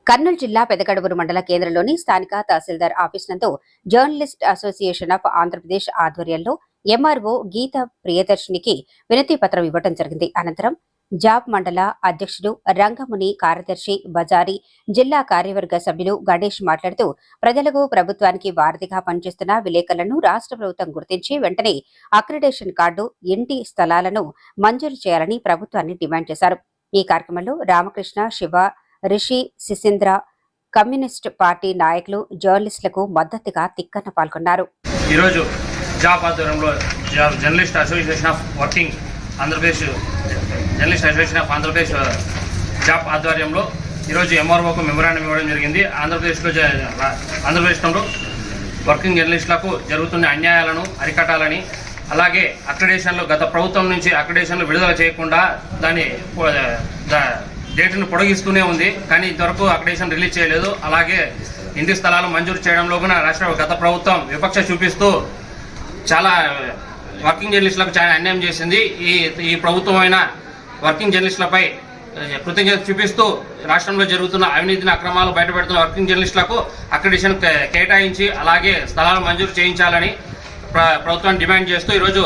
కర్నూలు జిల్లా పెదకడుగురు మండల కేంద్రంలోని స్థానిక తహసీల్దార్ ఆఫీస్ నందు జర్నలిస్ట్ అసోసియేషన్ ఆఫ్ ఆంధ్రప్రదేశ్ ఆధ్వర్యంలో ఎంఆర్ఓ గీత ప్రియదర్శినికి వినతి పత్రం ఇవ్వడం జరిగింది. అనంతరం జాబ్ మండల అధ్యక్షుడు రంగముని, కార్యదర్శి బజారి, జిల్లా కార్యవర్గ సభ్యులు గణేష్ మాట్లాడుతూ ప్రజలకు ప్రభుత్వానికి వారధిగా పనిచేస్తున్న విలేకరులను రాష్ట్ర ప్రభుత్వం గుర్తించి వెంటనే అక్రిడేషన్ కార్డు, ఇంటి స్థలాలను మంజూరు చేయాలని ప్రభుత్వాన్ని డిమాండ్ చేశారు. ఈ కార్యక్రమంలో రామకృష్ణ, శివ, రిషి, సిసింద్ర, కమ్యూనిస్ట్ పార్టీ నాయకులు, జర్నలిస్టులకు మద్దతుగా తిక్కన పాల్గొన్నారు. ఈరోజు జాబ్ ఆధ్వర్యంలో journalist association of working Andhra Pradesh journalist association of Andhra Pradesh job ఆధ్వర్యంలో ఈరోజు ఎంఆర్ఓకు మెమోరాండం ఇవ్వడం జరిగింది. ఆంధ్రప్రదేశ్లో వర్కింగ్ జర్నలిస్టులకు జరుగుతున్న అన్యాయాలను అరికట్టాలని, అలాగే అక్రిడేషన్లు గత ప్రభుత్వం నుంచి అక్రిడేషన్లు విడుదల చేయకుండా దాని డేట్ను పొడిగిస్తూనే ఉంది. కానీ ఇంతవరకు అక్రిడేషన్ రిలీజ్ చేయలేదు. అలాగే ఇంటి స్థలాలు మంజూరు చేయడంలో కూడా గత ప్రభుత్వం వివక్ష చూపిస్తూ చాలా వర్కింగ్ జర్నలిస్టులకు చాలా అన్యాయం చేసింది. ఈ ప్రభుత్వం అయిన వర్కింగ్ జర్నలిస్టులపై కృతజ్ఞత చూపిస్తూ రాష్ట్రంలో జరుగుతున్న అవినీతిని, అక్రమాలు బయటపెడుతున్న వర్కింగ్ జర్నలిస్టులకు అక్రిడేషన్ కేటాయించి అలాగే స్థలాలు మంజూరు చేయించాలని ప్రభుత్వాన్ని డిమాండ్ చేస్తూ ఈరోజు